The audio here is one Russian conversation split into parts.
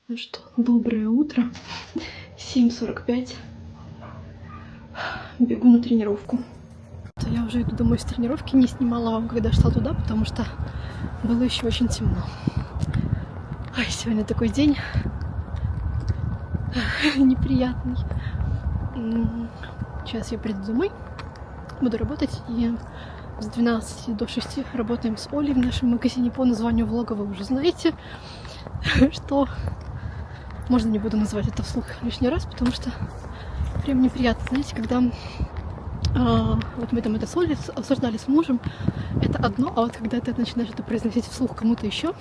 Ну что, доброе утро. 7:45. Бегу на тренировку. Я уже иду домой с тренировки, не снимала вам, когда шла туда, потому что было еще очень темно. Ай, сегодня такой день неприятный. Сейчас я приду домой, буду работать, и с 12 до 6 работаем с Олей в нашем магазине по названию влога. Вы уже знаете, что... Можно не буду называть это вслух лишний раз, потому что прям неприятно, знаете, когда вот мы там это с Олей обсуждали с мужем, это одно, а вот когда ты начинаешь это произносить вслух кому-то еще,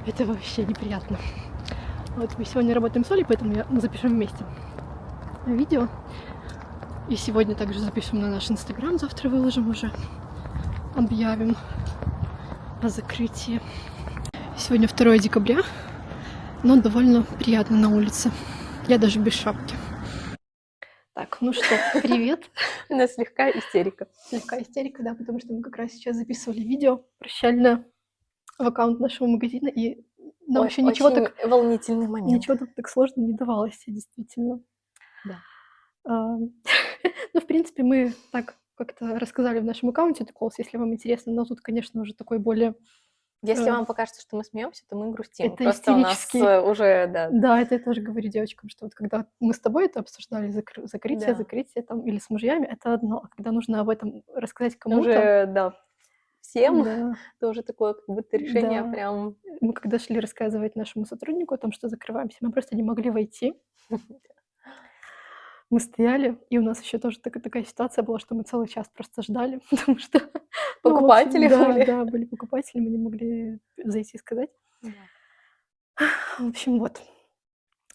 это вообще неприятно. Вот мы сегодня работаем с Олей, поэтому мы запишем вместе видео. И сегодня также запишем на наш Инстаграм, завтра выложим уже, объявим о закрытии. Сегодня 2 декабря, но довольно приятно на улице. Я даже без шапки. Так, ну что, привет. У нас слегка истерика. Слегка истерика, да, потому что мы как раз сейчас записывали видео прощальное в аккаунт нашего магазина, и нам вообще ничего Очень так... волнительный момент. Ничего так сложно не давалось, действительно. Да. Ну, в принципе, мы так как-то рассказали в нашем аккаунте этот голос, если вам интересно, но тут, конечно, уже такой более... Если вам покажется, что мы смеемся, то мы грустим. Это Просто у нас истерический. уже, да. Да, это я тоже говорю девочкам, что вот когда мы с тобой это обсуждали, закрытие там, или с мужьями, это одно, а когда нужно об этом рассказать кому-то... Уже, да, всем, Да, тоже такое как будто решение да. прям... Мы когда шли рассказывать нашему сотруднику о том, что закрываемся, мы просто не могли войти. Мы стояли, и у нас еще тоже такая ситуация была, что мы целый час просто ждали, потому что... Ну, в общем, Покупатели были. Да, были покупатели, мы не могли зайти и сказать. Да. В общем, вот.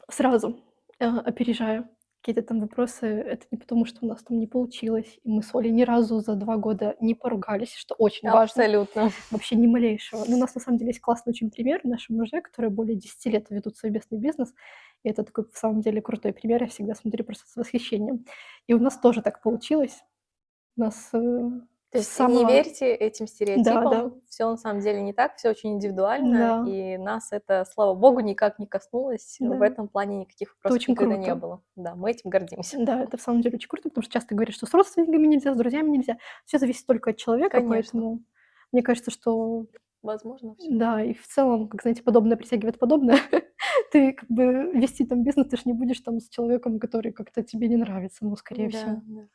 Сразу опережая какие-то там вопросы, это не потому, что у нас там не получилось, и мы с Олей ни разу за 2 года не поругались, что очень важно. Абсолютно. Вообще ни малейшего. Но у нас на самом деле есть классный очень пример. Наши мужья, которые более 10 лет ведут совместный бизнес, и это такой, в самом деле, крутой пример. Я всегда смотрю просто с восхищением. И у нас тоже так получилось. У нас То с есть не самого... верьте этим Да, стереотипам, все на самом деле не так, все очень индивидуально, да, и нас это, слава богу, никак не коснулось. В да. этом плане никаких Это вопросов очень никогда не круто. было. Да, мы этим гордимся. Да, это в самом деле очень круто, потому что часто говорят, что с родственниками нельзя, с друзьями нельзя. Все зависит только от человека, Конечно, поэтому мне кажется, что возможно, все. да, и в целом, как, знаете, подобное притягивает подобное. Ты как бы вести там бизнес, ты ж не будешь там с человеком, который как-то тебе не нравится, ну, скорее всего. Да, да.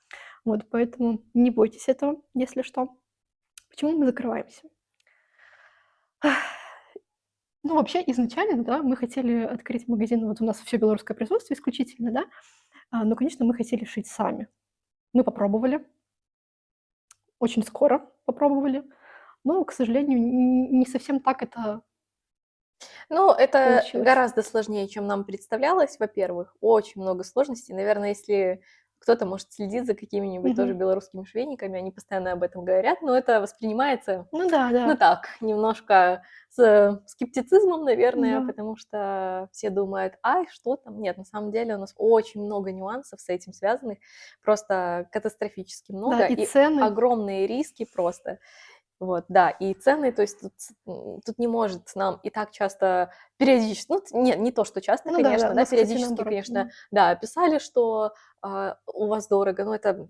Вот, поэтому не бойтесь этого, если что. Почему мы закрываемся? Ну, вообще, изначально, да, мы хотели открыть магазин, вот у нас все белорусское производство исключительно, да, но, конечно, мы хотели шить сами. Мы попробовали, очень скоро попробовали, но, к сожалению, не совсем так это Ну, это получилось. гораздо сложнее, чем нам представлялось, во-первых. Очень много сложностей. Наверное, если кто-то, может, следит за какими-нибудь тоже Мгм. белорусскими швейниками, они постоянно об этом говорят, но это воспринимается, Ну да, ну да, так, немножко с скептицизмом, наверное, да. потому что все думают: "Ай, что там?" Нет, на самом деле у нас очень много нюансов с этим связанных, просто катастрофически Да, много, и и цены. огромные риски просто. Вот, да, и цены, то есть тут не может нам и так часто периодически, ну, нет, не то, что часто, Ну да, да, конечно, у да, нас, кстати, периодически, наоборот, да. конечно, да, писали, что у вас дорого, но это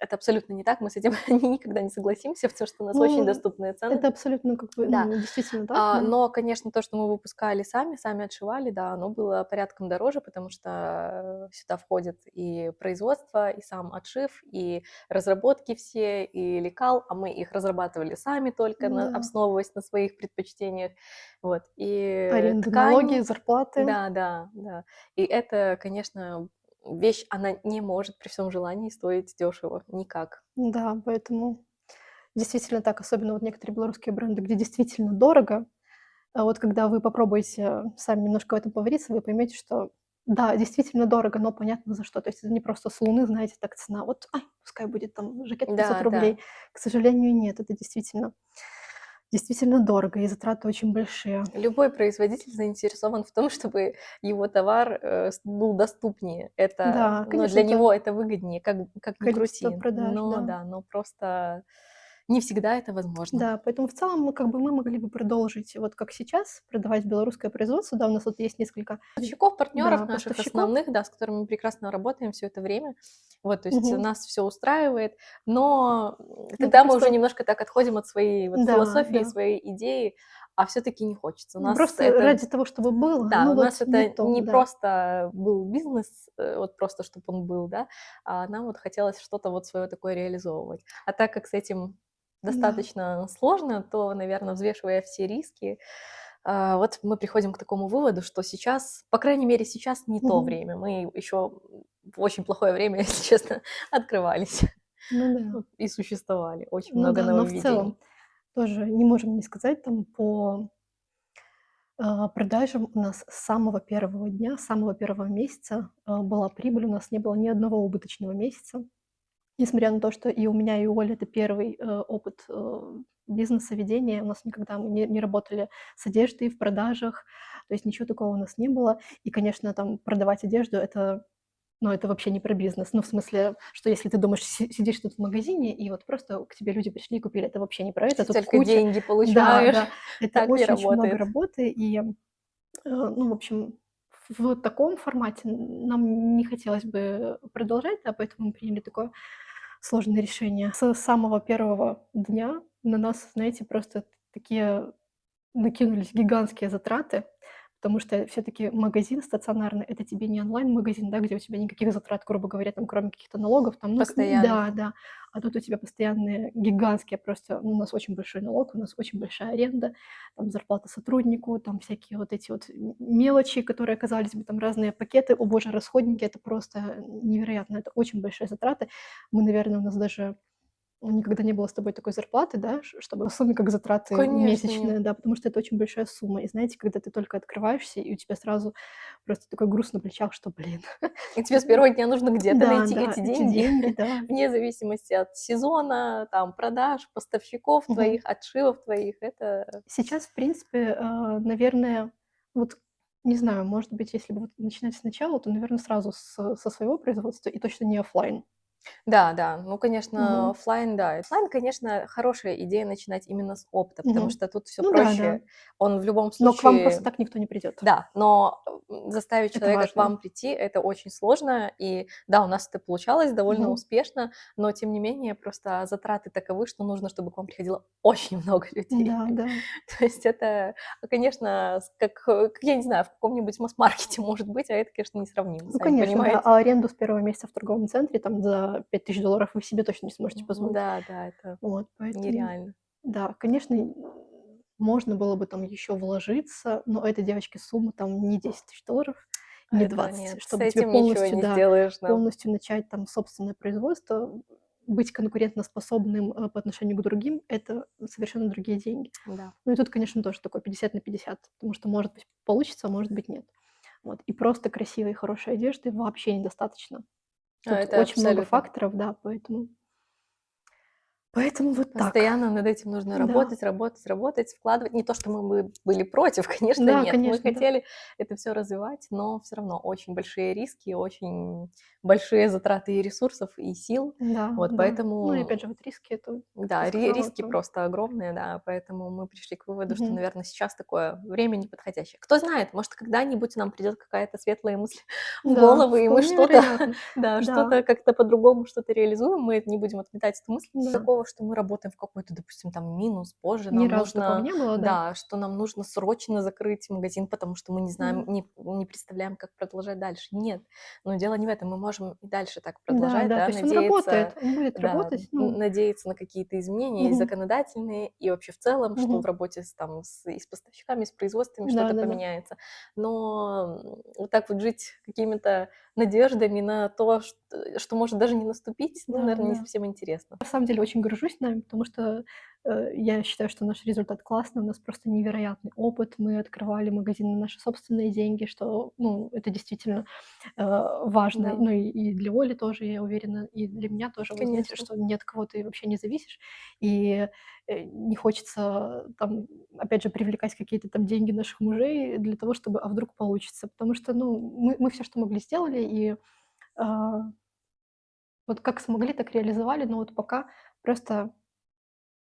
абсолютно не так, мы с этим никогда не согласимся, потому что у нас очень Ну, доступные цены. это абсолютно как бы, Да, ну, действительно так, да. но, конечно, то, что мы выпускали сами отшивали, да, оно было порядком дороже, потому что сюда входит и производство, и сам отшив, и разработки все, и лекал, а мы их разрабатывали сами только, Да. основываясь на своих предпочтениях. Вот. И Аренда, налоги, ткань, зарплаты. да, да, да. И это, конечно, вещь, она не может при всем желании стоить дешево, никак. Да, поэтому действительно так, особенно вот некоторые белорусские бренды, где действительно дорого. А вот когда вы попробуете сами немножко в этом повариться, вы поймете, что да, действительно дорого, но понятно за что. То есть это не просто с луны, знаете, так цена. Вот, ай, пускай будет там жакет 500 Да, да. рублей. К сожалению, нет, это действительно дорого, и затраты очень большие. Любой производитель заинтересован в том, чтобы его товар был доступнее. Да, Но конечно, для это него это выгоднее, как ни количество крути. продаж, Но да. да, но просто не всегда это возможно. Да, поэтому в целом мы как бы мы могли бы продолжить, вот как сейчас, продавать белорусское производство. Да, у нас вот есть несколько, Поставщиков, партнеров да, наших поставщиков. основных, да, с которыми мы прекрасно работаем все это время. Вот, то есть Мгм. нас все устраивает, но Ну, тогда мы уже просто немножко так отходим от своей вот да, философии, да. своей идеи, а все таки не хочется. У нас Просто это ради того, чтобы было, да, ну у вот нас не это то, не да. просто был бизнес, вот просто чтобы он был, да, а нам вот хотелось что-то вот свое такое реализовывать. А так как с этим Да. достаточно сложно, то, наверное, взвешивая все риски, вот мы приходим к такому выводу, что сейчас, по крайней мере, сейчас не то Мгм. время. Мы еще в очень плохое время, если честно, открывались Ну да. вот, и существовали. Очень Ну много да, но в целом нововведений. тоже не можем не сказать там по, продажам у нас с самого первого дня, с самого первого месяца, была прибыль. У нас не было ни одного убыточного месяца. Несмотря на то, что и у меня, и у Оли это первый, опыт, бизнеса, ведения. У нас никогда мы не работали с одеждой в продажах, то есть ничего такого у нас не было. И, конечно, там продавать одежду — это, ну, это вообще не про бизнес. Ну, в смысле, что если ты думаешь, сидишь тут в магазине, и вот просто к тебе люди пришли и купили, это вообще не про это. Ты Тут только куча, деньги да, получаешь, да, это так не очень-очень много работает. работы. И, ну, в общем, в таком формате нам не хотелось бы продолжать, да, поэтому мы приняли такое сложное решение. С самого первого дня на нас, знаете, просто такие накинулись гигантские затраты, потому что все таки магазин стационарный — это тебе не онлайн-магазин, да, где у тебя никаких затрат, грубо говоря, там, кроме каких-то налогов, там, ну, Постоянных. да, да. А тут у тебя постоянные гигантские просто, ну, у нас очень большой налог, у нас очень большая аренда, там зарплата сотруднику, там всякие вот эти вот мелочи, которые, казались бы, там разные пакеты. О боже, расходники — это просто невероятно, это очень большие затраты. Мы, наверное, у нас даже никогда не было с тобой такой зарплаты, да, чтобы суммы как затраты Конечно, нет. месячные, да, потому что это очень большая сумма. И знаете, когда ты только открываешься, и у тебя сразу просто такой груз на плечах, что, блин, И тебе с первого дня нужно где-то да, найти да, эти эти деньги, деньги, да. вне зависимости от сезона, там, продаж, поставщиков Мгм. твоих, отшивов твоих. Это Сейчас, в принципе, наверное, вот не знаю, может быть, если бы вот начинать сначала, то, наверное, сразу со своего производства и точно не оффлайн. да, да. Ну, конечно, Мгм. оффлайн, да. Оффлайн, конечно, хорошая идея начинать именно с опыта, потому Мгм. что тут все Ну да, да. проще. Он в любом Но к вам просто случае так никто не придет. да, но, заставить Это человека к важно. вам прийти — это очень сложно. И да, у нас это получалось довольно Мгм. успешно, но тем не менее просто затраты таковы, что нужно, чтобы к вам приходило очень много людей. Да, да. То есть это, конечно, как я не знаю, в каком-нибудь масс-маркете может быть, а это, конечно, несравнимо, Ну, сами конечно, да. понимаете. А аренду с первого месяца в торговом центре там за $5000 вы себе точно не сможете позволить. Да, да, это Вот, поэтому нереально. да, конечно, можно было бы там еще вложиться, но этой девочке сумма там не $10 000, не Это 20, нет, с чтобы тебе этим ничего полностью, не да, сделаешь, да. полностью начать там собственное производство, быть конкурентоспособным, по отношению к другим — это совершенно другие деньги. Да. Ну и тут, конечно, тоже такой 50 на 50, потому что, может быть, получится, а может быть, нет. Вот. И просто красивой, хорошей одежды вообще недостаточно. Тут Это очень много абсолютно. факторов, да, поэтому вот так. Постоянно над этим нужно Да. работать, работать, работать, вкладывать. Не то, что мы бы были против, конечно, Да, нет. Мы конечно, да. хотели это все развивать, но все равно очень большие риски, очень большие затраты и ресурсов, и сил. Да, Вот да. Ну и поэтому опять же, вот риски — это, как ты да, сказала, риски это просто огромные, да, поэтому мы пришли к выводу, что, мгм. наверное, сейчас такое время неподходящее. Кто знает, может, когда-нибудь нам придет какая-то светлая мысль в Да, голову, и мы вполне что-то, вероятно. да, Да, что-то как-то по-другому что-то реализуем, мы не будем отметать эту мысль. да. Такого, что мы работаем в какой-то, допустим, там минус, позже Ни нам разу такого нужно, не было, да. да, что нам нужно срочно закрыть магазин, потому что мы не знаем, Да. не представляем, как продолжать дальше. Нет, но дело не в этом, мы можем и дальше так Да, продолжать, да, да, то есть он работает, надеяться, он будет да, работать, ну, надеяться на какие-то изменения и мгм, законодательные, и вообще в целом, что в мгм. работе и с поставщиками, и с производствами что-то Да-да-да. поменяется. Но вот так вот жить какими-то надеждами на то, что может даже не наступить, ну, Да, наверное, не да. совсем интересно. На самом деле очень горжусь нами, потому что, я считаю, что наш результат классный. У нас просто невероятный опыт. Мы открывали магазин на наши собственные деньги, что, ну, это действительно, важно. Да, Ну и для Оли тоже, я уверена, и для меня тоже. Вы знаете, конечно. что ни от кого ты вообще не зависишь, и, не хочется там, опять же, привлекать какие-то там деньги наших мужей для того, чтобы, а вдруг получится. Потому что, ну, мы все, что могли, сделали, и, а, вот как смогли, так реализовали, но вот пока просто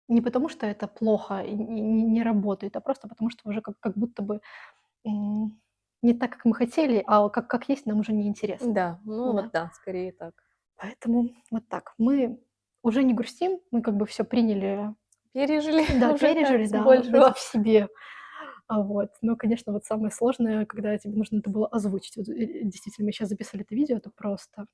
Не потому, что это плохо и не работает, а просто потому, что уже как будто бы, м, не так, как мы хотели, а как есть, нам уже неинтересно. Да, ну Да. вот да, скорее так. Поэтому вот так. Мы уже не грустим, мы как бы все приняли, Пережили да, уже как пережили, с да, вроде в большего. себе. Вот. Но, конечно, вот самое сложное, когда тебе нужно это было озвучить. Вот, действительно, мы сейчас записали это видео, это просто,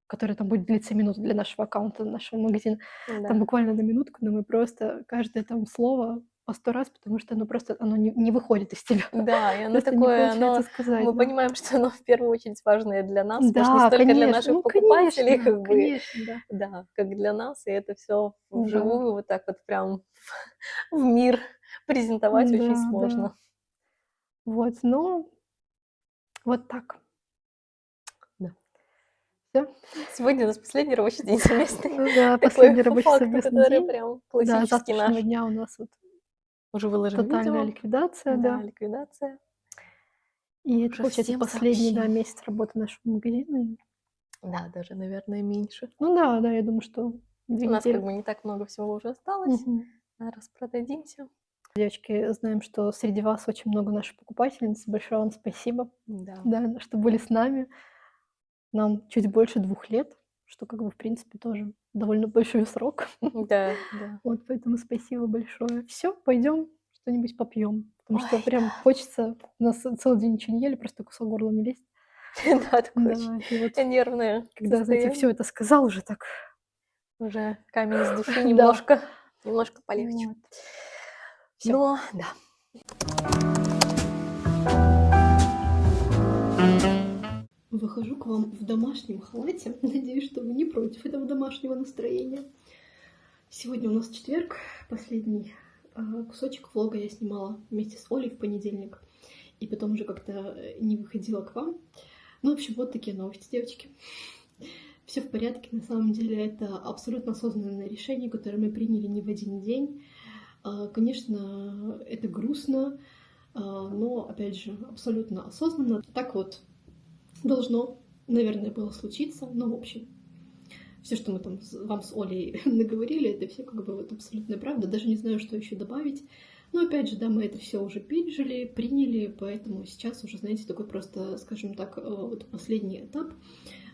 которое там будет длиться минуту для нашего аккаунта, нашего магазина. Там Да. буквально на минутку, но мы просто каждое там слово по 100 раз, потому что оно просто оно не выходит из тебя. Да, и оно Просто не такое, получается оно сказать, мы да. понимаем, что оно в первую очередь важное для нас, может, не Да, столько для конечно, наших ну покупателей, конечно, как бы, конечно, да. да, как для нас, и это все Да, вживую вот так вот прям в мир презентовать да, очень да. сложно. Вот, ну, вот так. Да. Всё. Сегодня у нас последний рабочий день совместный. Ну да, Такой последний по рабочий факту, совместный который день. прям Да, с классический завтрашнего наш. дня у нас вот Уже выложим тотальная видео. ликвидация, Да, да. ликвидация. И это, Уже получается, всем последний, да, сообщим. месяц работы нашего магазина. И Да, даже, наверное, меньше. ну да, да, я думаю, что 2 У нас как недели. бы не так много всего уже осталось. Мгм. Распродадимся. Девочки, знаем, что среди вас очень много наших покупательниц. Большое вам спасибо, Да. да, что были с нами. Нам чуть больше 2 лет, что как бы, в принципе, тоже довольно большой срок. Да, да. Вот поэтому спасибо большое. Все, пойдем что-нибудь попьем, потому что Ой, прям да. хочется. У нас целый день ничего не ели, просто кусок в горло не лезть. Да, такое очень Да, и вот нервное когда, знаете, все состояние. это сказал, уже так, Уже камень с души да, немножко полегче. вот. Всё. Но да. Выхожу к вам в домашнем халате. Надеюсь, что вы не против этого домашнего настроения. Сегодня у нас четверг, последний кусочек влога я снимала вместе с Олей в понедельник. И потом уже как-то не выходила к вам. Ну, в общем, вот такие новости, девочки. Все в порядке, на самом деле это абсолютно осознанное решение, которое мы приняли не в один день. Конечно, это грустно, но, опять же, абсолютно осознанно. Так вот должно, наверное, было случиться. Но, в общем, все, что мы там вам с Олей наговорили, это все как бы вот абсолютная правда. Даже не знаю, что еще добавить. Но опять же, да, мы это все уже пережили, приняли, поэтому сейчас уже, знаете, такой просто, скажем так, вот последний этап.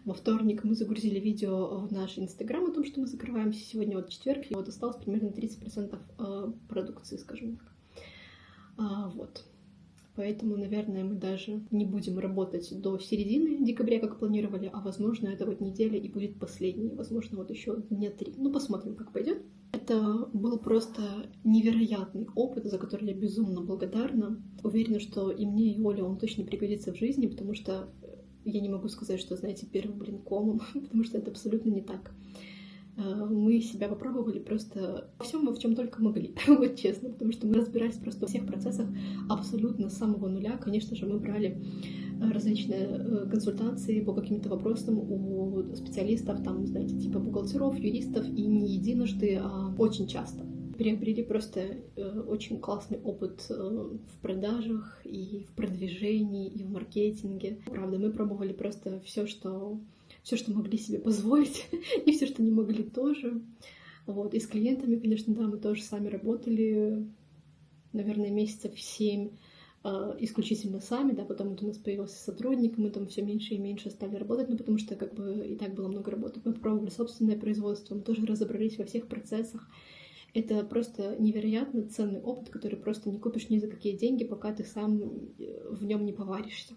Во вторник мы загрузили видео в наш Инстаграм о том, что мы закрываемся. Сегодня вот четверг, и вот осталось примерно 30% продукции, скажем так. Вот. Поэтому, наверное, мы даже не будем работать до середины декабря, как планировали, а, возможно, это вот неделя и будет последняя, возможно, вот еще дня 3. Ну, посмотрим, как пойдет. Это был просто невероятный опыт, за который я безумно благодарна. Уверена, что и мне, и Оле он точно пригодится в жизни, потому что я не могу сказать, что, знаете, первым комом, потому что это абсолютно не так. Мы себя попробовали просто во всем, в чем только могли, вот честно, потому что мы разбирались просто во всех процессах абсолютно с самого нуля. Конечно же, мы брали различные консультации по каким-то вопросам у специалистов, там, знаете, типа бухгалтеров, юристов, и не единожды, а очень часто. Приобрели просто очень классный опыт в продажах и в продвижении, и в маркетинге. Правда, мы пробовали просто все, что могли себе позволить, и все, что не могли тоже. Вот. И с клиентами, конечно, да, мы тоже сами работали, наверное, месяцев 7 исключительно сами, да, потом вот у нас появился сотрудник, мы там все меньше и меньше стали работать, ну, потому что как бы и так было много работы. Мы пробовали собственное производство, мы тоже разобрались во всех процессах. Это просто невероятно ценный опыт, который просто не купишь ни за какие деньги, пока ты сам в нем не поваришься.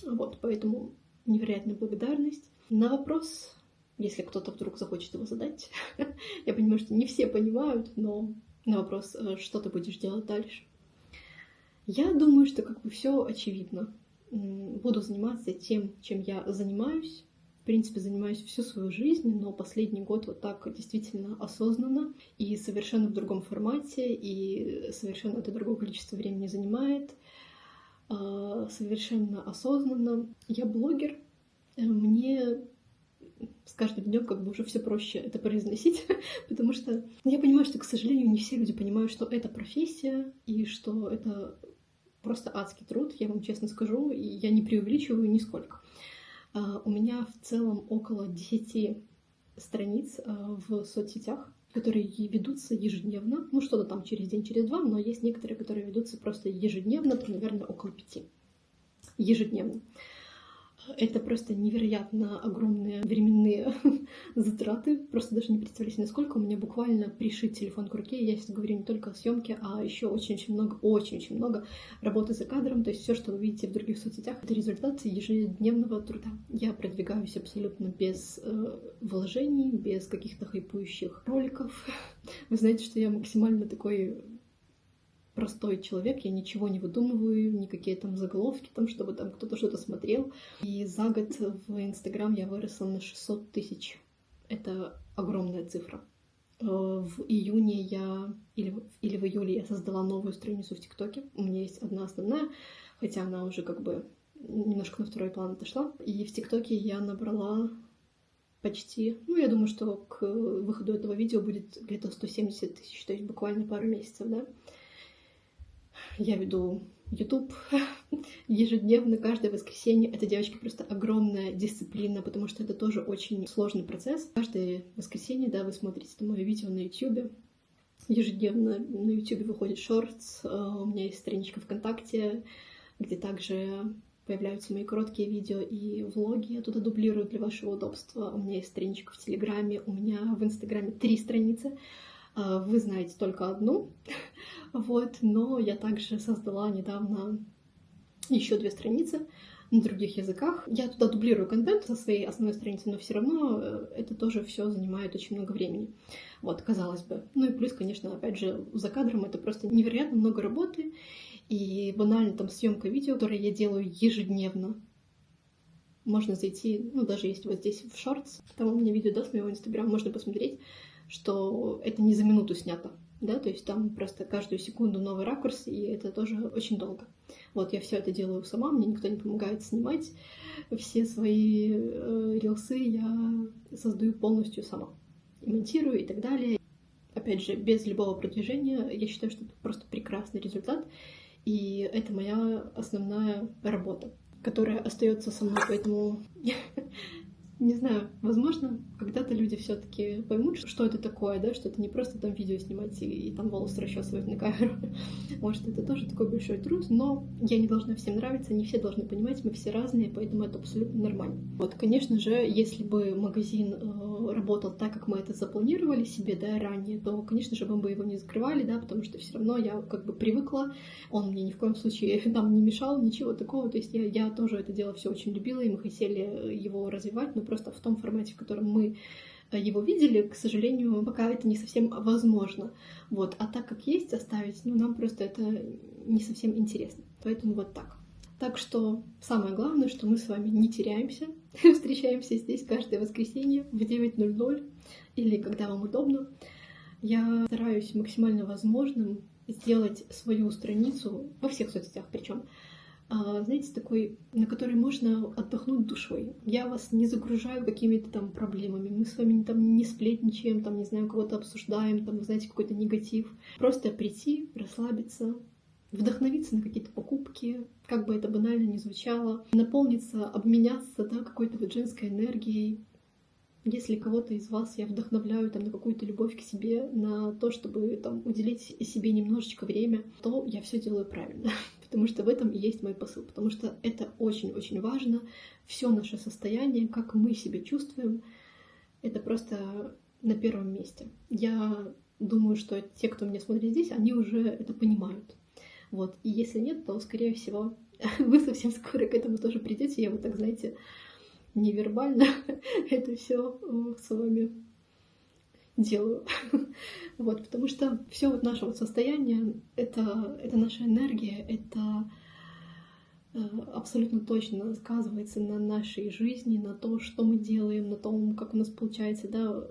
Вот, поэтому невероятная благодарность. На вопрос, если кто-то вдруг захочет его задать, я понимаю, что не все понимают, но на вопрос, что ты будешь делать дальше, я думаю, что как бы все очевидно. Буду заниматься тем, чем я занимаюсь. В принципе, занимаюсь всю свою жизнь, но последний год вот так действительно осознанно и совершенно в другом формате, и совершенно это другое количество времени занимает, совершенно осознанно. Я блогер, мне с каждым днем как бы уже все проще это произносить, потому что я понимаю, что, к сожалению, не все люди понимают, что это профессия и что это просто адский труд, я вам честно скажу, и я не преувеличиваю нисколько. У меня в целом около 10 страниц в соцсетях. которые ведутся ежедневно. Ну, что-то там через день, через два, но есть некоторые, которые ведутся просто ежедневно, наверное, около 5. Ежедневно. Это просто невероятно огромные временные затраты. Просто даже не представляете, насколько у меня буквально пришит телефон к руке. Я сейчас говорю не только о съемке, а еще очень-очень много работы за кадром. То есть все, что вы видите в других соцсетях, это результат ежедневного труда. Я продвигаюсь абсолютно без вложений, без каких-то хайпующих роликов. Вы знаете, что я максимально такой простой человек, я ничего не выдумываю, никакие там заголовки, там, чтобы там кто-то что-то смотрел. И за год в Инстаграм я выросла на 600 тысяч. Это огромная цифра. В июне или в июле я создала новую страницу в ТикТоке. У меня есть одна основная, хотя она уже как бы немножко на второй план отошла. И в ТикТоке я набрала почти, я думаю, что к выходу этого видео будет где-то 170 тысяч, то есть буквально пару месяцев, да. Я веду YouTube ежедневно, каждое воскресенье. Это, девочки, просто огромная дисциплина, потому что это тоже очень сложный процесс. Каждое воскресенье, да, вы смотрите мое видео на YouTube. Ежедневно на YouTube выходит шортс. У меня есть страничка ВКонтакте, где также появляются мои короткие видео и влоги. Я туда дублирую для вашего удобства. У меня есть страничка в Телеграме, у меня в Инстаграме 3 страницы. Вы знаете только одну, вот, но я также создала недавно еще 2 страницы на других языках. Я туда дублирую контент со своей основной страницы, но все равно это тоже все занимает очень много времени. Вот, казалось бы. Ну и плюс, конечно, опять же, за кадром это просто невероятно много работы, и банально там съемка видео, которое я делаю ежедневно. Можно зайти, даже если вот здесь в шортс, там у меня видео, да, с моего инстаграма, можно посмотреть, что это не за минуту снято, да, то есть там просто каждую секунду новый ракурс, и это тоже очень долго. Вот, я все это делаю сама, мне никто не помогает снимать, все свои рилсы я создаю полностью сама, и монтирую и так далее. Опять же, без любого продвижения, я считаю, что это просто прекрасный результат, и это моя основная работа, которая остается со мной, поэтому не знаю, возможно, когда-то люди все-таки поймут, что это такое, да, что это не просто там видео снимать и там волосы расчесывать на камеру. Может, это тоже такой большой труд, но я не должна всем нравиться, не все должны понимать, мы все разные, поэтому это абсолютно нормально. Вот, конечно же, если бы магазин работал так, как мы это запланировали себе, да, ранее, то, конечно же, мы бы его не закрывали, да, потому что все равно я как бы привыкла, он мне ни в коем случае нам не мешал, ничего такого, то есть я тоже это дело все очень любила, и мы хотели его развивать, но просто в том формате, в котором мы его видели, к сожалению, пока это не совсем возможно. Вот. А так как есть, оставить, нам просто это не совсем интересно. Поэтому вот так. Так что самое главное, что мы с вами не теряемся, встречаемся здесь каждое воскресенье в 9:00 или когда вам удобно. Я стараюсь максимально возможным сделать свою страницу во всех соцсетях, причем знаете, такой, на которой можно отдохнуть душой. Я вас не загружаю какими-то там проблемами. Мы с вами там не сплетничаем, там, не знаю, кого-то обсуждаем, там, знаете, какой-то негатив. Просто прийти, расслабиться, вдохновиться на какие-то покупки, как бы это банально ни звучало, наполниться, обменяться, да, какой-то вот женской энергией. Если кого-то из вас я вдохновляю там на какую-то любовь к себе, на то, чтобы там уделить себе немножечко время, то я все делаю правильно. Потому что в этом и есть мой посыл. Потому что это очень-очень важно. Все наше состояние, как мы себя чувствуем, это просто на первом месте. Я думаю, что те, кто меня смотрит здесь, они уже это понимают. Вот. И если нет, то, скорее всего, вы совсем скоро к этому тоже придете. Я вот так, знаете, невербально это все с вами делаю. Вот, потому что все вот наше вот состояние, это наша энергия, это абсолютно точно сказывается на нашей жизни, на том, что мы делаем, на том, как у нас получается, да,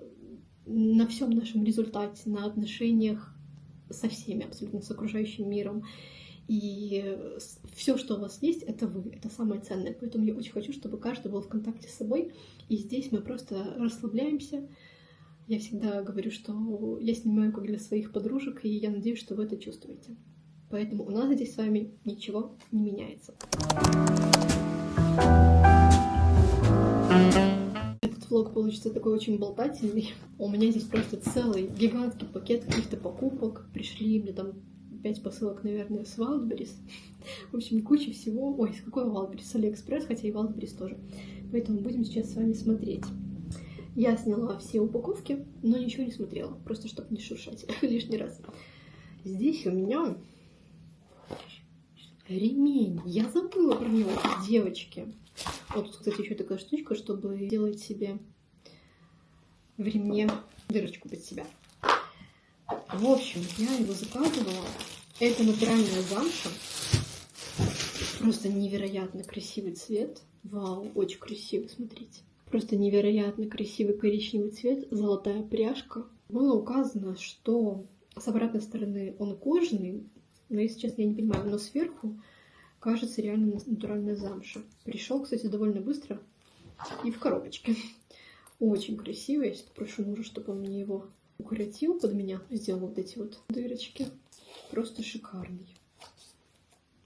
на всем нашем результате, на отношениях со всеми, абсолютно с окружающим миром. И все, что у вас есть, это вы, это самое ценное. Поэтому я очень хочу, чтобы каждый был в контакте с собой. И здесь мы просто расслабляемся. Я всегда говорю, что я снимаю как для своих подружек, и я надеюсь, что вы это чувствуете. Поэтому у нас здесь с вами ничего не меняется. Этот влог получится такой очень болтательный. У меня здесь просто целый гигантский пакет каких-то покупок. Пришли мне там 5 посылок, наверное, с Wildberries. В общем, куча всего. Ой, с какой Wildberries? С AliExpress, хотя и Wildberries тоже. Поэтому будем сейчас с вами смотреть. Я сняла все упаковки, но ничего не смотрела. Просто чтобы не шуршать лишний раз. Здесь у меня ремень. Я забыла про него, девочки. Вот тут, кстати, еще такая штучка, чтобы делать себе в ремне дырочку под себя. В общем, я его заказывала. Это натуральная замша. Просто невероятно красивый цвет. Вау, очень красивый, смотрите. Просто невероятно красивый коричневый цвет, золотая пряжка. Было указано, что с обратной стороны он кожаный, но, если честно, я не понимаю, но сверху кажется реально натуральная замша. Пришел, кстати, довольно быстро и в коробочке. Очень красивый. Я сейчас попрошу мужа, чтобы он мне его укоротил под меня, сделал вот эти вот дырочки. Просто шикарный.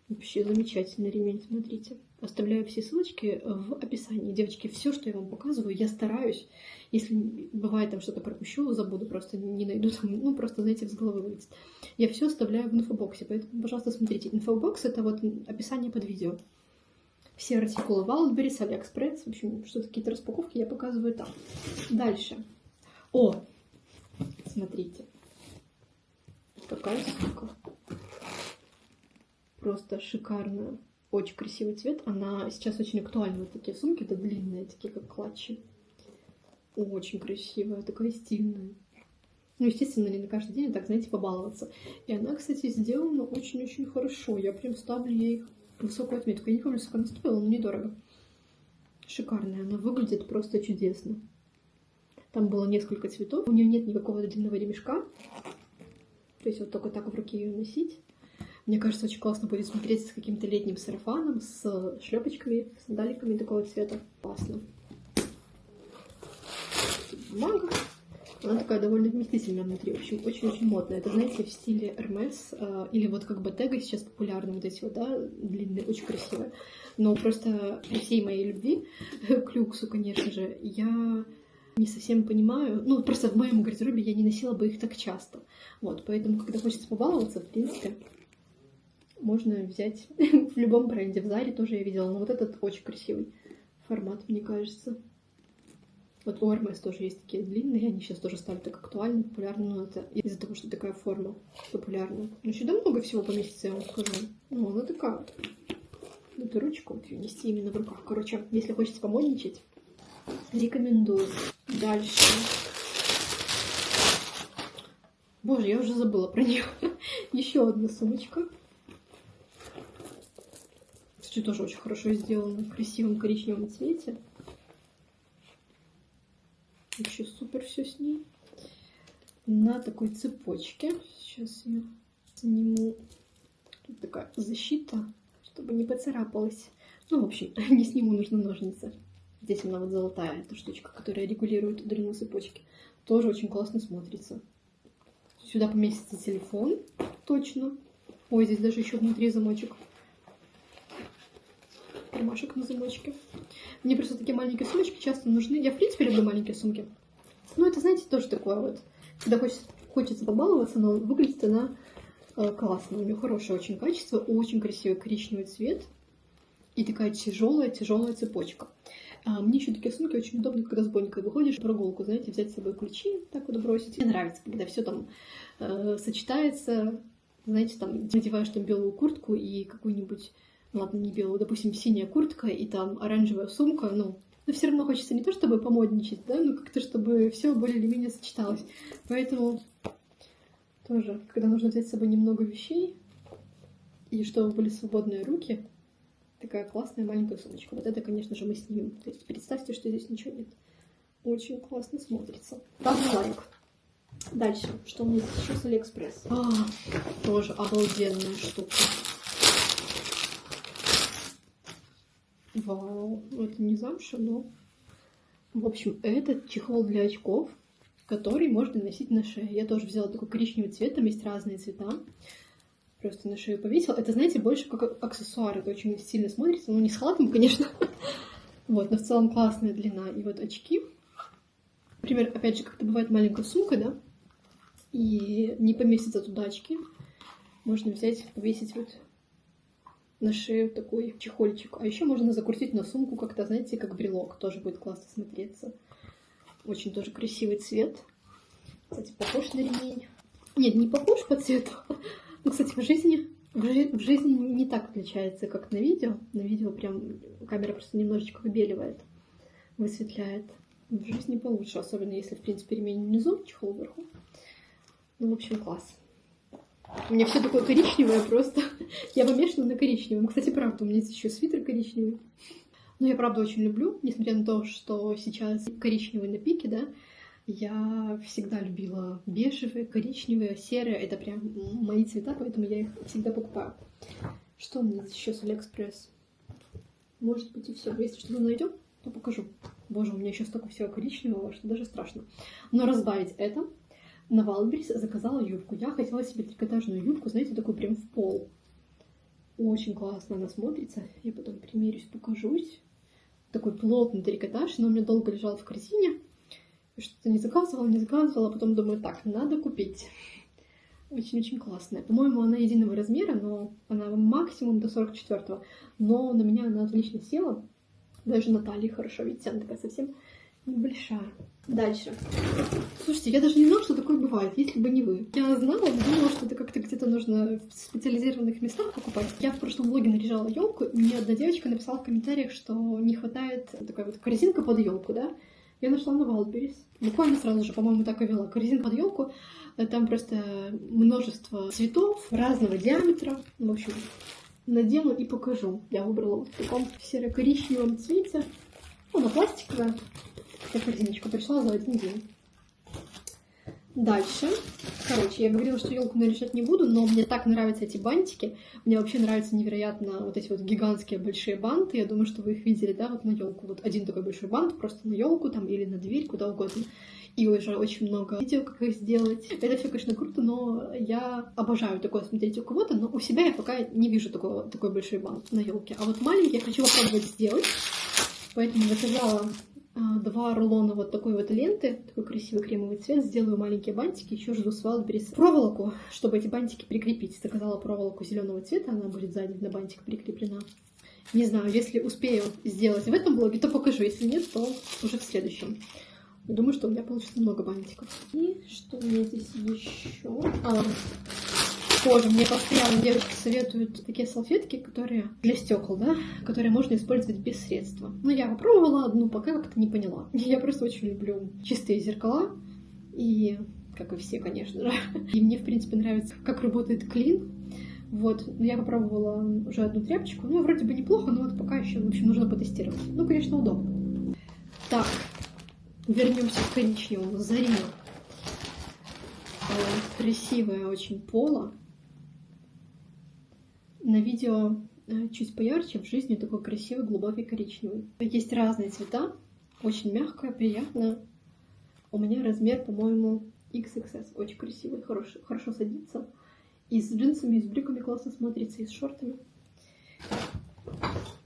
Вообще замечательный ремень, смотрите. Оставляю все ссылочки в описании. Девочки, все, что я вам показываю, я стараюсь. Если бывает там что-то пропущу, забуду, просто не найду там, ну просто, знаете, с головы вылетит. Я все оставляю в инфобоксе, поэтому, пожалуйста, смотрите. Инфобокс — это вот описание под видео. Все артикулы Wildberries, AliExpress, в общем, что-то, какие-то распаковки я показываю там. Дальше. О! Смотрите. Какая сумка. Просто шикарная. Очень красивый цвет. Она сейчас очень актуальна. Вот такие сумки, это длинные, такие как клатчи. Очень красивая, такая стильная. Ну, естественно, не на каждый день, а так, знаете, побаловаться. И она, кстати, сделана очень-очень хорошо. Я прям ставлю ей высокую отметку. Я не помню, сколько она стоила, но недорого. Шикарная. Она выглядит просто чудесно. Там было несколько цветов. У нее нет никакого длинного ремешка. То есть вот только так в руке ее носить. Мне кажется, очень классно будет смотреться с каким-то летним сарафаном, с шлепочками, сандаликами такого цвета. Классно. Бумага. Она такая довольно вместительная внутри. В общем, очень-очень модная. Это, знаете, в стиле Hermes или вот как Bottega сейчас популярны вот эти вот, да, длинные, очень красивые. Но просто при всей моей любви к люксу, конечно же, я не совсем понимаю. Ну, просто в моем гардеробе я не носила бы их так часто. Вот, поэтому, когда хочется побаловаться, в принципе, можно взять в любом бренде. В Заре тоже я видела, но вот этот очень красивый формат, мне кажется. Вот у Hermes тоже есть такие длинные, они сейчас тоже стали так актуальны, популярны, но это из-за того, что такая форма популярна. Но сюда много всего поместится, я вам скажу. Ну, она такая. Эту ручку вот ее нести именно в руках. Короче, если хочется помодничать, рекомендую. Дальше. Боже, я уже забыла про нее. Еще одна сумочка. Кстати, тоже очень хорошо сделано, в красивом коричневом цвете. Вообще супер все с ней. На такой цепочке. Сейчас я сниму. Тут такая защита, чтобы не поцарапалась. Ну, в общем, не сниму, нужны ножницы. Здесь она вот золотая, эта штучка, которая регулирует длину цепочки. Тоже очень классно смотрится. Сюда поместится телефон, точно. Ой, здесь даже еще внутри замочек. Кармашек на замочке. Мне просто такие маленькие сумочки часто нужны. Я, в принципе, люблю маленькие сумки. Ну, это, знаете, тоже такое вот. Когда хочется побаловаться, но выглядит она классно. У нее хорошее очень качество, очень красивый коричневый цвет. И такая тяжелая цепочка. Мне еще такие сумки очень удобны, когда с Бонькой выходишь в прогулку, знаете, взять с собой ключи, так вот бросить. Мне нравится, когда все там сочетается. Знаете, там надеваешь там белую куртку и какую-нибудь, ладно, не белую, допустим, синяя куртка и там оранжевая сумка, но все равно хочется не то, чтобы помодничать, да, но как-то, чтобы все более или менее сочеталось. Поэтому тоже, когда нужно взять с собой немного вещей, и чтобы были свободные руки, такая классная маленькая сумочка. Вот это, конечно же, мы снимем. То есть представьте, что здесь ничего нет. Очень классно смотрится. Ставлю лайк. Дальше. Что у меня здесь еще с AliExpress? Тоже обалденная штука. Вау. Это не замша, но... В общем, это чехол для очков, который можно носить на шее. Я тоже взяла такой коричневый цвет, там есть разные цвета. Просто на шею повесила. Это, знаете, больше как аксессуар. Это очень стильно смотрится. Ну, не с халатом, конечно. Вот, но в целом классная длина. И вот очки. Например, опять же, как-то бывает маленькая сумка, да, и не поместится туда очки. Можно взять, повесить вот на шею такой чехольчик. А еще можно закрутить на сумку как-то, знаете, как брелок. Тоже будет классно смотреться. Очень тоже красивый цвет. Кстати, похож на ремень. Нет, не похож по цвету. Но, кстати, в жизни не так отличается, как на видео. На видео прям камера просто немножечко выбеливает, высветляет. В жизни получше, особенно если, в принципе, ремень внизу, чехол вверху. Ну, в общем, класс. У меня все такое коричневое просто. Я помешана на коричневом. Кстати, правда, у меня здесь еще свитер коричневый. Но я, правда, очень люблю, несмотря на то, что сейчас коричневый на пике, да, я всегда любила бежевые, коричневые, серые. Это прям мои цвета, поэтому я их всегда покупаю. Что у меня здесь еще с Алиэкспресс? Может быть, и все. Если что-то найдем, то покажу. Боже, у меня еще столько всего коричневого, что даже страшно. Но разбавить это, на Wildberries заказала юбку. Я хотела себе трикотажную юбку, знаете, такую прям в пол. Очень классно она смотрится. Я потом примерюсь, покажусь. Такой плотный трикотаж, но у меня долго лежал в корзине. Что-то не заказывала, а потом думаю, так, надо купить. Очень-очень классная. По-моему, она единого размера, но она максимум до 44-го. Но на меня она отлично села. Даже на талии хорошо, видите, она такая совсем небольшая. Дальше. Слушайте, я даже не знала, что такое бывает, если бы не вы. Я знала, думала, что это как-то где-то нужно в специализированных местах покупать. Я в прошлом влоге наряжала елку, и мне одна девочка написала в комментариях, что не хватает такая вот корзинка под елку, да? Я нашла на Wildberries. Буквально сразу же, по-моему, так и вела. Корзинка под елку. Там просто множество цветов разного диаметра. В общем, надену и покажу. Я выбрала вот в таком серо-коричневом цвете. Она пластиковая. Я корзиночку пришла за один день. Дальше. Короче, я говорила, что елку наряжать не буду, но мне так нравятся эти бантики. Мне вообще нравятся невероятно вот эти вот гигантские большие банты. Я думаю, что вы их видели, да, вот на елку. Вот один такой большой бант просто на елку там или на дверь, куда угодно. И уже очень много видео, как их сделать. Это все, конечно, круто, но я обожаю такое смотреть у кого-то, но у себя я пока не вижу такой большой бант на елке. А вот маленький я хочу попробовать сделать. Поэтому заказала 2 рулона вот такой вот ленты, такой красивый кремовый цвет, сделаю маленькие бантики, еще жду с Wildberries проволоку, чтобы эти бантики прикрепить. Заказала проволоку зеленого цвета, она будет сзади на бантик прикреплена. Не знаю, если успею сделать в этом блоге, то покажу, если нет, то уже в следующем. Думаю, что у меня получится много бантиков. И что у меня здесь еще? Тоже мне постоянно девочки советуют такие салфетки, которые для стекол, да, которые можно использовать без средства. Но я попробовала одну, пока как-то не поняла. Я просто очень люблю чистые зеркала, и как и все, конечно же. И мне, в принципе, нравится, как работает клин. Вот, я попробовала уже одну тряпочку. Ну, вроде бы неплохо, но вот пока еще, в общем, нужно потестировать. Ну, конечно, удобно. Так, вернемся к коричневому. Зарина. Красивая очень поло. На видео чуть поярче, в жизни такой красивый, глубокий коричневый. Есть разные цвета, очень мягкая, приятная. У меня размер, по-моему, XXS. Очень красивый, хорошо садится. И с джинсами, и с брюками классно смотрится, и с шортами.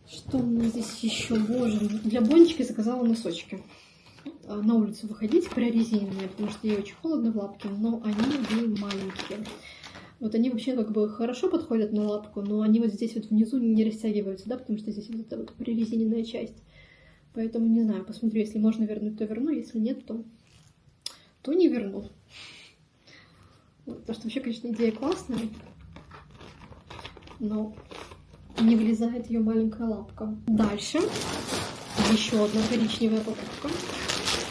Что у меня здесь еще? Боже, для Бонечки заказала носочки. На улицу выходить прорезиненные, потому что ей очень холодно в лапке, но они были маленькие. Вот они вообще как бы хорошо подходят на лапку, но они вот здесь вот внизу не растягиваются, да, потому что здесь вот эта вот прорезиненная часть. Поэтому не знаю, посмотрю, если можно вернуть, то верну, если нет, то не верну. Потому что вообще, конечно, идея классная, но не влезает ее маленькая лапка. Дальше еще одна коричневая покупка.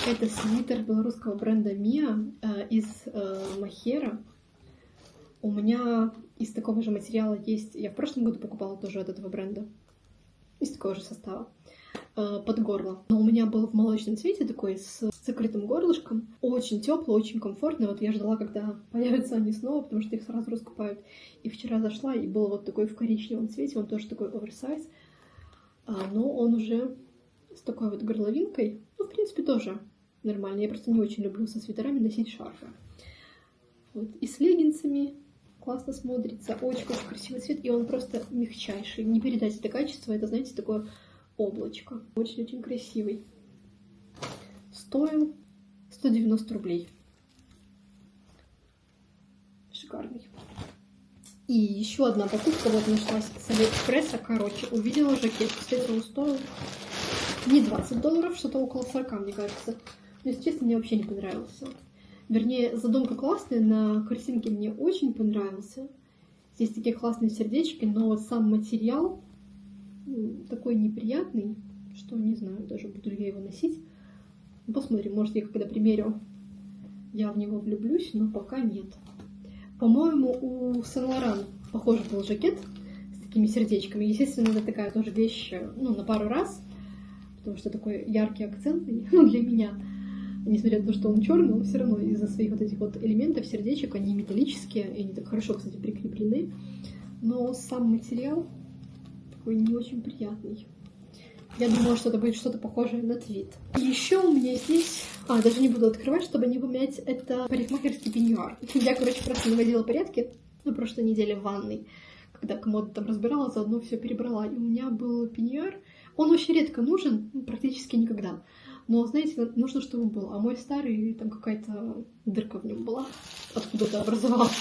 Это свитер белорусского бренда Mia из мохера. У меня из такого же материала есть... Я в прошлом году покупала тоже от этого бренда. Из такого же состава. Под горло. Но у меня был в молочном цвете такой с закрытым горлышком. Очень теплый, очень комфортный. Вот я ждала, когда появятся они снова, потому что их сразу раскупают. И вчера зашла, и был вот такой в коричневом цвете. Он тоже такой оверсайз. Но он уже с такой вот горловинкой. Ну, в принципе, тоже нормально. Я просто не очень люблю со свитерами носить шарфы. Вот. И с леггинсами классно смотрится. Очень-очень красивый цвет. И он просто мягчайший. Не передать это качество. Это, знаете, такое облачко. Очень-очень красивый. Стоил 190 рублей. Шикарный. И еще одна покупка вот нашлась с Алиэкспресса. Короче, увидела жакет. Кстати, он стоил не $20, что-то около 40, мне кажется. Но, если честно, мне вообще не понравился. Вернее, задумка классная, на картинке мне очень понравился. Здесь такие классные сердечки, но вот сам материал такой неприятный, что не знаю даже, буду ли я его носить. Посмотрим, может, я когда примерю, я в него влюблюсь, но пока нет. По-моему, у Сен-Лоран похожий был жакет с такими сердечками. Естественно, это такая тоже вещь, ну, на пару раз, потому что такой яркий акцентный для меня. Несмотря на то, что он черный, но все равно из-за своих вот этих вот элементов сердечек, они металлические, и они так хорошо, кстати, прикреплены. Но сам материал такой не очень приятный. Я думала, что это будет что-то похожее на твид. И еще у меня здесь... даже не буду открывать, чтобы не помять. Это парикмахерский пеньюар. Я, короче, просто наводила порядки на прошлой неделе в ванной. Когда комод там разбирала, заодно все перебрала. И у меня был пеньюар. Он очень редко нужен, практически никогда. Но, знаете, нужно, чтобы он был. А мой старый, там какая-то дырка в нем была. Откуда-то образовалась.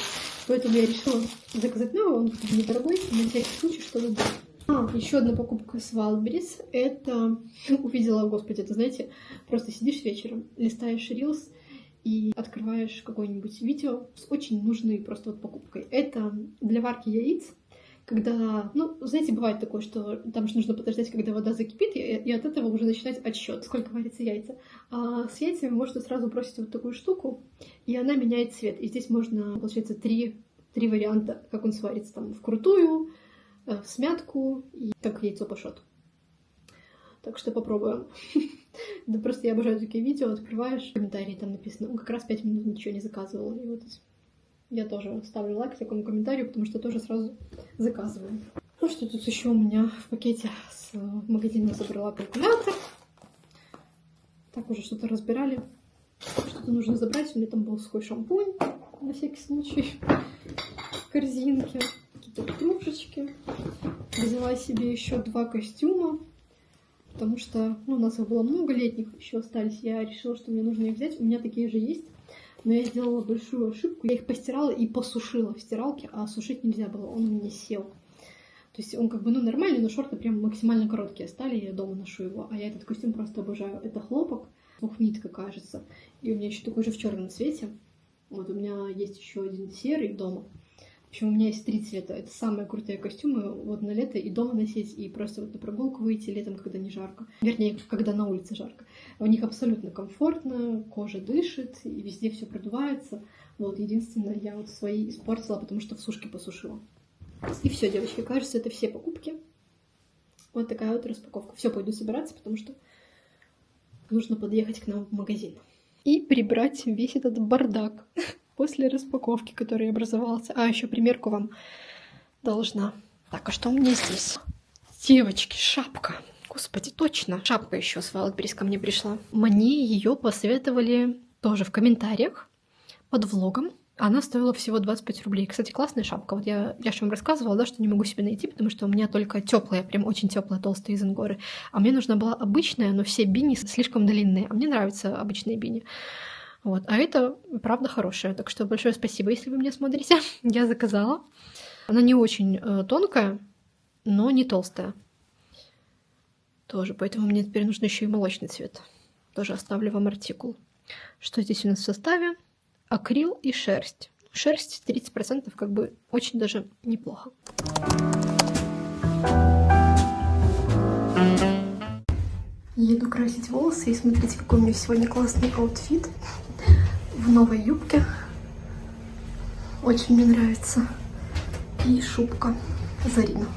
Поэтому я решила заказать новый. Он недорогой, на всякий случай, чтобы был. Еще одна покупка с Wildberries. Это увидела, господи, это, знаете, просто сидишь вечером, листаешь Reels и открываешь какое-нибудь видео с очень нужной просто вот покупкой. Это для варки яиц, когда, ну, знаете, бывает такое, что там же нужно подождать, когда вода закипит, и от этого уже начинать отсчет, сколько варятся яйца. А с яйцами можно сразу бросить вот такую штуку, и она меняет цвет. И здесь можно, получается, три варианта, как он сварится, там, вкрутую, в смятку и как яйцо пашот. Так что попробуем. Да просто я обожаю такие видео, открываешь, в комментарии там написано, как раз 5 минут ничего не заказывала. И вот я тоже ставлю лайк такому комментарию, потому что тоже сразу заказываю. Ну что тут еще у меня в пакете с магазина забрала калькулятор. Так уже что-то разбирали. Что-то нужно забрать. У меня там был сухой шампунь на всякий случай в корзинке. Какие-то кружечки. Взяла себе еще 2 костюма, потому что, ну, у нас их было много летних, еще остались. Я решила, что мне нужно их взять. У меня такие же есть, но я сделала большую ошибку. Я их постирала и посушила в стиралке, а сушить нельзя было, он у меня сел. То есть он как бы, ну, нормальный, но шорты прям максимально короткие стали, я дома ношу его. А я этот костюм просто обожаю. Это хлопок, двухнитка, кажется. И у меня еще такой же в черном цвете. Вот у меня есть еще один серый дома. В общем, у меня есть 3 цвета. Это самые крутые костюмы вот на лето и дома носить, и просто вот на прогулку выйти летом, когда не жарко. Вернее, когда на улице жарко. В них абсолютно комфортно, кожа дышит, и везде все продувается. Вот, единственное, я вот свои испортила, потому что в сушке посушила. И все, девочки, кажется, это все покупки. Вот такая вот распаковка. Все, пойду собираться, потому что нужно подъехать к нам в магазин. И прибрать весь этот бардак после распаковки, который образовался. А, еще примерку вам должна. Так, а что у меня здесь? Девочки, шапка. Господи, точно. Шапка еще с Wildberries ко мне пришла. Мне ее посоветовали тоже в комментариях под влогом. Она стоила всего 25 рублей. Кстати, классная шапка. Вот я же вам рассказывала, да, что не могу себе найти, потому что у меня только теплая, прям очень теплая, толстая из Ангоры. А мне нужна была обычная, но все бини слишком длинные. А мне нравятся обычные бини. Вот. А это, правда, хорошая. Так что большое спасибо, если вы меня смотрите. Я заказала. Она не очень тонкая, но не толстая. Тоже, поэтому мне теперь нужен еще и молочный цвет. Тоже оставлю вам артикул. Что здесь у нас в составе? Акрил и шерсть. Шерсть 30%, как бы очень даже неплохо. Еду красить волосы, и смотрите, какой у меня сегодня классный аутфит в новой юбке. Очень мне нравится. И шубка Зарина.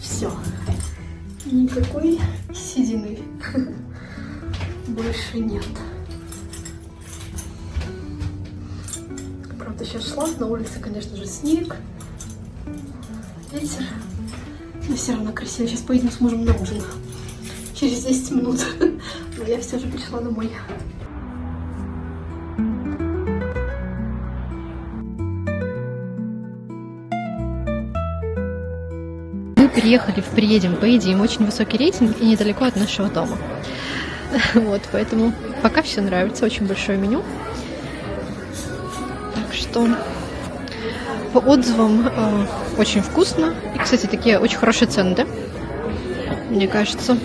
Все. Никакой седины больше нет. Правда, сейчас шла, на улице, конечно же, снег, ветер. Но все равно красиво. Сейчас поедем с мужем на ужин. через 10 минут. Но я все же пришла домой. Мы приехали в «Приедем, поедим». Очень высокий рейтинг и недалеко от нашего дома. Вот, поэтому пока все нравится. Очень большое меню. Так что по отзывам очень вкусно. И, кстати, такие очень хорошие цены, да? Мне кажется.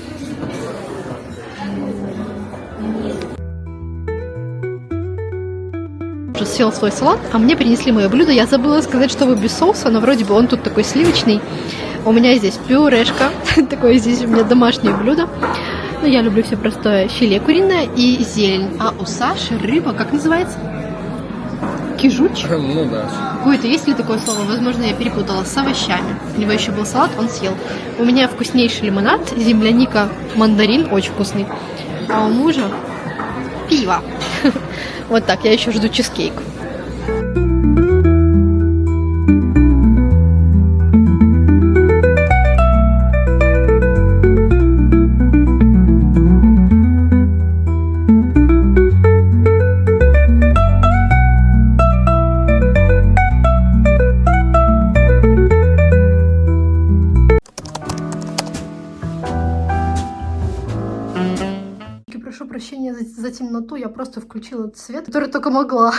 Уже съел свой салат, а мне принесли мое блюдо. Я забыла сказать, что вы без соуса, но вроде бы он тут такой сливочный. У меня здесь пюрешка. Такое здесь у меня домашнее блюдо. Но я люблю все простое. Филе куриное и зелень. А у Саши рыба, как называется? Кижуч? Ну да. Какое-то, есть ли такое слово? Возможно, я перепутала с овощами. У него еще был салат, он съел. У меня вкуснейший лимонад, земляника, мандарин, очень вкусный. А у мужа пиво. Вот так, я еще жду чизкейк. Прошу прощения за темноту, я просто включила свет, который только могла.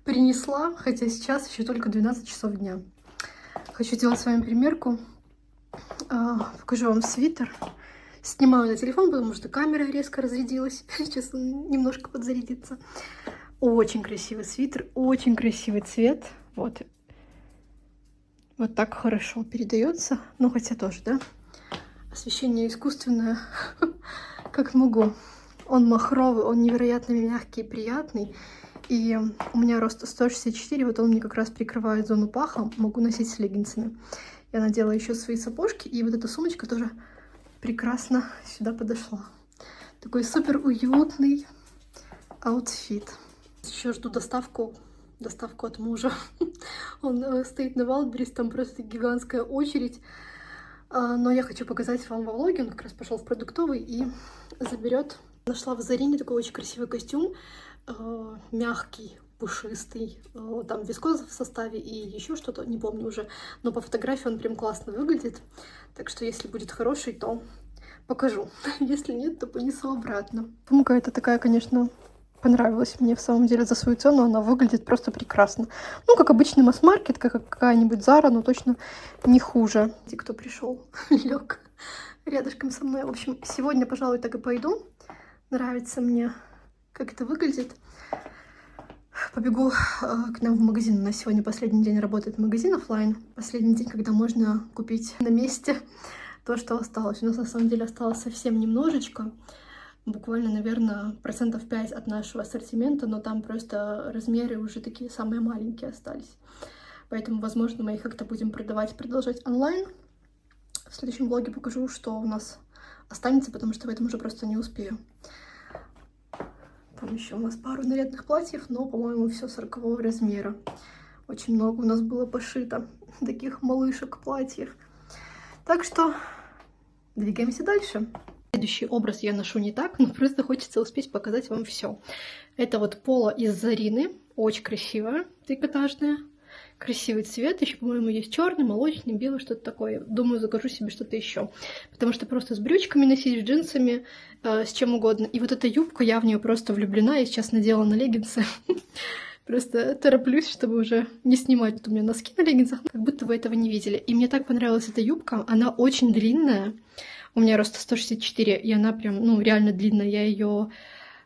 Принесла, хотя сейчас еще только 12 часов дня. Хочу сделать с вами примерку. Покажу вам свитер. Снимаю на телефон, потому что камера резко разрядилась. Сейчас он немножко подзарядится. Очень красивый свитер, очень красивый цвет. Вот. Вот так хорошо передается. Ну, хотя тоже, да? Освещение искусственное, как могу. Он махровый, он невероятно мягкий и приятный. И у меня рост 164, вот он мне как раз прикрывает зону паха. Могу носить с леггинсами. Я надела еще свои сапожки, и вот эта сумочка тоже прекрасно сюда подошла. Такой супер уютный аутфит. Еще жду доставку от мужа. Он стоит на Wildberries, там просто гигантская очередь. Но я хочу показать вам во влоге. Он как раз пошел в продуктовый и заберет. Нашла в Зарине такой очень красивый костюм, мягкий, пушистый, там вискоза в составе и еще что-то, не помню уже, но по фотографии он прям классно выглядит, так что если будет хороший, то покажу, если нет, то понесу обратно. Сумка эта такая, конечно, понравилась мне в самом деле за свою цену, она выглядит просто прекрасно. Ну, как обычный масс-маркет, как какая-нибудь Zara, но точно не хуже. Те, кто пришел, лег рядышком со мной. В общем, сегодня, пожалуй, так и пойду. Нравится мне, как это выглядит. Побегу к нам в магазин. У нас сегодня последний день работает магазин оффлайн. Последний день, когда можно купить на месте то, что осталось. У нас на самом деле осталось совсем немножечко. Буквально, наверное, 5% от нашего ассортимента, но там просто размеры уже такие самые маленькие остались. Поэтому, возможно, мы их как-то будем продолжать онлайн. В следующем влоге покажу, что у нас останется, потому что в этом уже просто не успею. Там еще у нас пару нарядных платьев, но, по-моему, все 40-го размера. Очень много у нас было пошито таких малышек платьев. Так что двигаемся дальше. Следующий образ я ношу не так, но просто хочется успеть показать вам все. Это вот поло из Зарины, очень красивая, трикотажная. Красивый цвет, еще, по-моему, есть черный, молочный, белый, что-то такое. Думаю, закажу себе что-то еще. Потому что просто с брючками носить, с джинсами, с чем угодно. И вот эта юбка, я в нее просто влюблена. Я сейчас надела на леггинсы. Просто тороплюсь, чтобы уже не снимать. Тут у меня носки на леггинсах, как будто вы этого не видели. И мне так понравилась эта юбка. Она очень длинная. У меня рост 164, и она прям, ну, реально длинная. Я ее,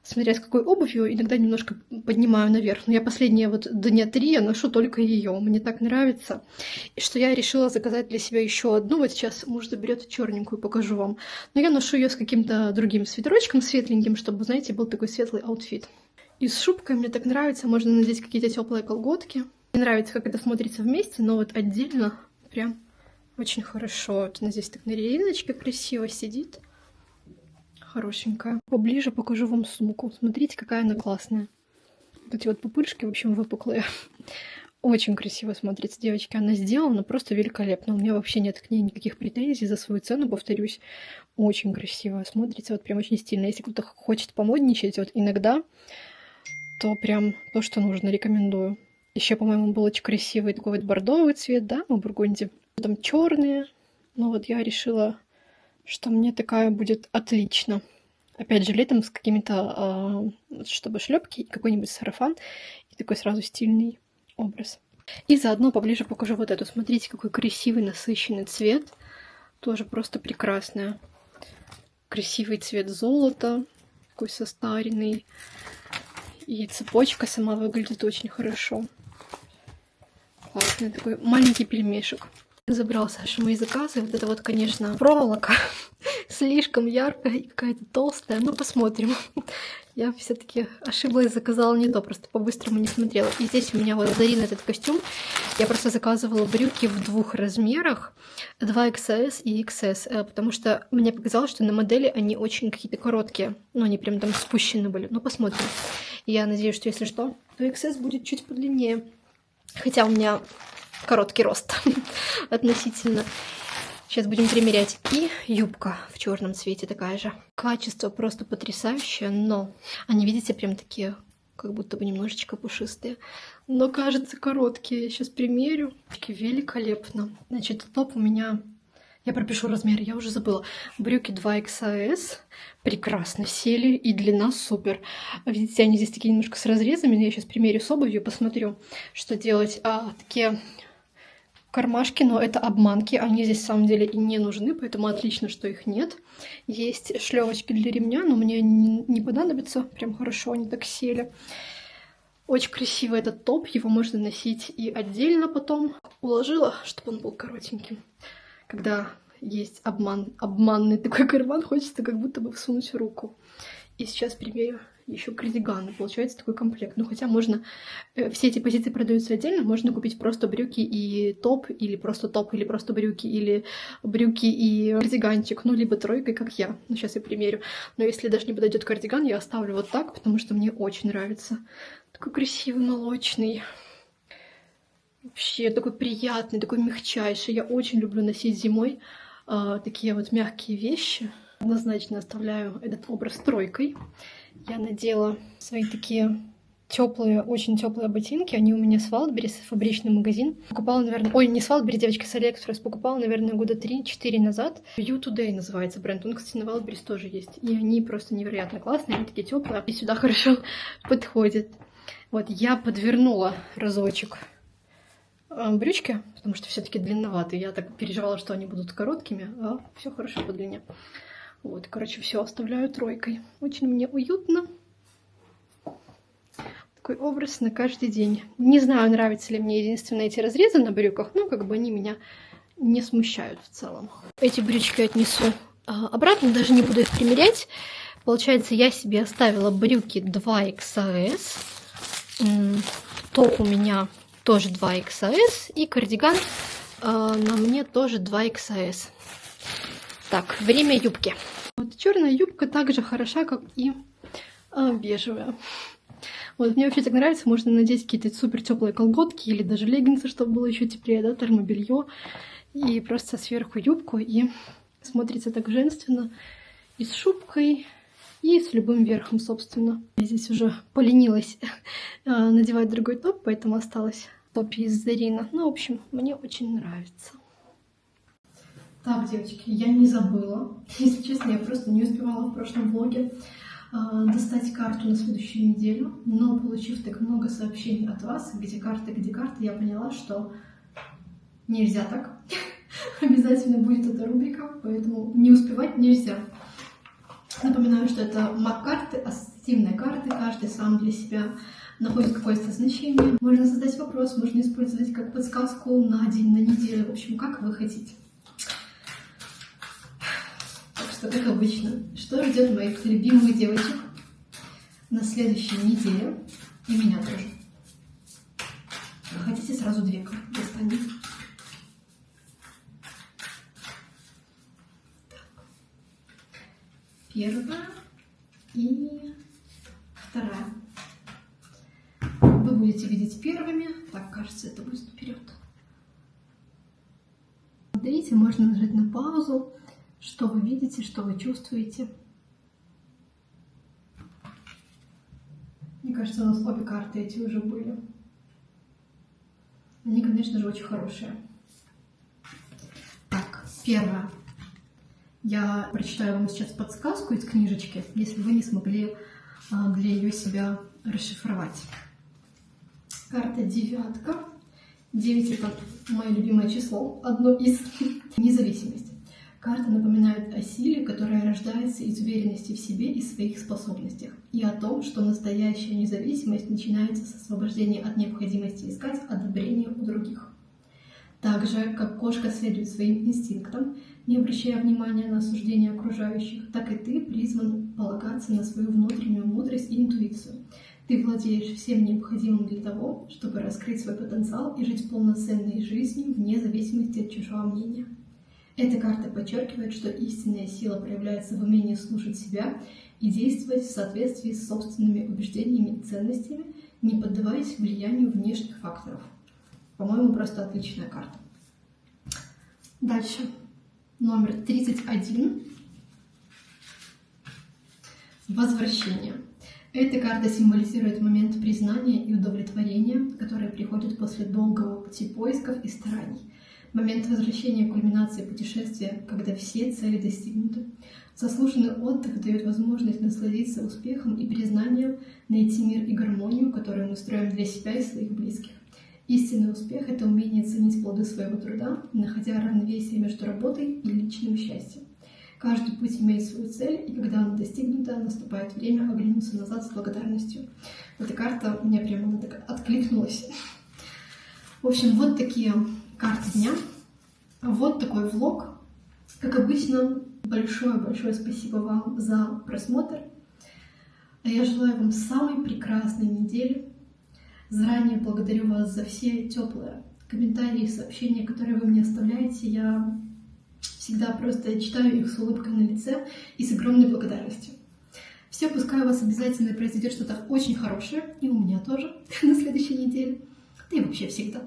смотря с какой обувью, иногда немножко поднимаю наверх. Но я последние вот дня 3 я ношу только ее. Мне так нравится. И что я решила заказать для себя еще одну. Вот сейчас муж заберет черненькую, покажу вам. Но я ношу ее с каким-то другим свитерочком светленьким, чтобы, знаете, был такой светлый аутфит. И с шубкой мне так нравится. Можно надеть какие-то теплые колготки. Мне нравится, как это смотрится вместе, но вот отдельно прям очень хорошо. Вот она здесь так на резиночке красиво сидит. Хорошенькая. Поближе покажу вам сумку. Смотрите, какая она классная. Вот эти вот пупырышки, в общем, выпуклые. Очень красиво смотрится, девочки. Она сделана просто великолепно. У меня вообще нет к ней никаких претензий за свою цену, повторюсь. Очень красиво смотрится, вот прям очень стильно. Если кто-то хочет помодничать, вот иногда, то прям то, что нужно, рекомендую. Еще, по-моему, был очень красивый такой вот бордовый цвет, да, у бургунди. Там черные. Ну вот я решила, что мне такая будет отлично. Опять же, летом с какими-то, чтобы шлепки и какой-нибудь сарафан, и такой сразу стильный образ. И заодно поближе покажу вот эту. Смотрите, какой красивый насыщенный цвет. Тоже просто прекрасная. Красивый цвет золота, такой состаренный. И цепочка сама выглядит очень хорошо. Классный такой маленький пельмешек. Забрал Саша мои заказы. Вот это вот, конечно, проволока. Слишком яркая и какая-то толстая. Ну, посмотрим. Я все-таки ошиблась, заказала не то, просто по-быстрому не смотрела. И здесь у меня вот Зарина этот костюм. Я просто заказывала брюки в 2 размерах, 2XS и XS, потому что мне показалось, что на модели они очень какие-то короткие. Ну, они прям там спущены были. Ну, посмотрим. Я надеюсь, что если что, то XS будет чуть подлиннее. Хотя у меня короткий рост относительно. Сейчас будем примерять. И юбка в черном цвете такая же. Качество просто потрясающее, но они, видите, прям такие, как будто бы немножечко пушистые. Но кажется короткие. Я сейчас примерю. Великолепно. Значит, топ у меня... Я пропишу размер, я уже забыла. Брюки 2XS прекрасно сели, и длина супер. Видите, они здесь такие немножко с разрезами. Я сейчас примерю с обувью, посмотрю, что делать. Такие кармашки, но это обманки. Они здесь, на самом деле, и не нужны, поэтому отлично, что их нет. Есть шлевочки для ремня, но мне не понадобится. Прям хорошо они так сели. Очень красивый этот топ. Его можно носить и отдельно потом. Уложила, чтобы он был коротеньким. Когда есть обманный такой карман, хочется как будто бы всунуть руку. И сейчас примерю еще кардиганы. Получается такой комплект. Ну, хотя можно... Все эти позиции продаются отдельно. Можно купить просто брюки и топ, или просто брюки, или брюки и кардиганчик. Ну, либо тройкой, как я. Ну, сейчас я примерю. Но если даже не подойдет кардиган, я оставлю вот так, потому что мне очень нравится. Такой красивый, молочный. Вообще такой приятный, такой мягчайший. Я очень люблю носить зимой такие вот мягкие вещи. Однозначно оставляю этот образ тройкой. Я надела свои такие теплые, очень теплые ботинки. Они у меня с Wildberries, фабричный магазин. Покупала, наверное... Ой, не с Wildberries, девочки, с AliExpress. Покупала, наверное, года 3-4 назад. You Today называется бренд. Он, кстати, на Wildberries тоже есть. И они просто невероятно классные. Они такие теплые. И сюда хорошо подходят. Вот, я подвернула разочек брючки, потому что все-таки длинноватые. Я так переживала, что они будут короткими, а все хорошо по длине. Вот, короче, все оставляю тройкой. Очень мне уютно. Такой образ на каждый день. Не знаю, нравятся ли мне единственно эти разрезы на брюках, но как бы они меня не смущают в целом. Эти брючки отнесу обратно, даже не буду их примерять. Получается, я себе оставила брюки 2XS. Топ у меня тоже 2XS, и кардиган на мне тоже 2XS. Так, время юбки. Вот черная юбка также хороша, как и бежевая. Вот мне вообще так нравится, можно надеть какие-то супер теплые колготки или даже леггинсы, чтобы было еще теплее, да, термобелье, и просто сверху юбку, и смотрится так женственно, и с шубкой, и с любым верхом, собственно. Я здесь уже поленилась надевать другой топ, поэтому осталось в топе из Зарина. Ну, в общем, мне очень нравится. Так, девочки, я не забыла. Если честно, я просто не успевала в прошлом влоге достать карту на следующую неделю. Но, получив так много сообщений от вас, где карты, я поняла, что нельзя так. Обязательно будет эта рубрика, поэтому не успевать нельзя. Напоминаю, что это MAC-карты, ассоциативные карты, каждый сам для себя находит какое-то значение. Можно задать вопрос, можно использовать как подсказку на день, на неделю, в общем, как вы хотите. Так что, как обычно, что ждет моих любимых девочек на следующей неделе, и меня тоже. Хотите, сразу 2 карты достанем. Первая и вторая. будете видеть первыми? Так, кажется, это будет вперед. Смотрите, можно нажать на паузу, что вы видите, что вы чувствуете. Мне кажется, у нас обе карты эти уже были. Они, конечно же, очень хорошие. Так, первое. Я прочитаю вам сейчас подсказку из книжечки, если вы не смогли для ее себя расшифровать. Карта девятка. 9 — это мое любимое число, одно из. Независимость. Карта напоминает о силе, которая рождается из уверенности в себе и своих способностях, и о том, что настоящая независимость начинается с освобождения от необходимости искать одобрение у других. Так же, как кошка следует своим инстинктам, не обращая внимания на осуждение окружающих, так и ты призван полагаться на свою внутреннюю мудрость и интуицию. Ты владеешь всем необходимым для того, чтобы раскрыть свой потенциал и жить полноценной жизнью вне зависимости от чужого мнения. Эта карта подчеркивает, что истинная сила проявляется в умении слушать себя и действовать в соответствии с собственными убеждениями и ценностями, не поддаваясь влиянию внешних факторов. По-моему, просто отличная карта. Дальше. Номер 31. Возвращение. Эта карта символизирует момент признания и удовлетворения, которые приходят после долгого пути поисков и стараний. Момент возвращения кульминации путешествия, когда все цели достигнуты. Заслуженный отдых дает возможность насладиться успехом и признанием, найти мир и гармонию, которую мы строим для себя и своих близких. Истинный успех — это умение ценить плоды своего труда, находя равновесие между работой и личным счастьем. Каждый путь имеет свою цель, и когда она достигнута, наступает время оглянуться назад с благодарностью. Эта карта мне прямо так откликнулась. В общем, вот такие карты дня. Вот такой влог. Как обычно, большое-большое спасибо вам за просмотр. Я желаю вам самой прекрасной недели. Заранее благодарю вас за все теплые комментарии и сообщения, которые вы мне оставляете. Я всегда просто читаю их с улыбкой на лице и с огромной благодарностью. Все, пускай у вас обязательно произойдет что-то очень хорошее, и у меня тоже на следующей неделе, да и вообще всегда.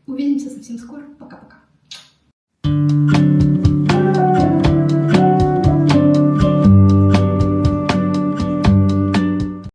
Увидимся совсем скоро. Пока-пока.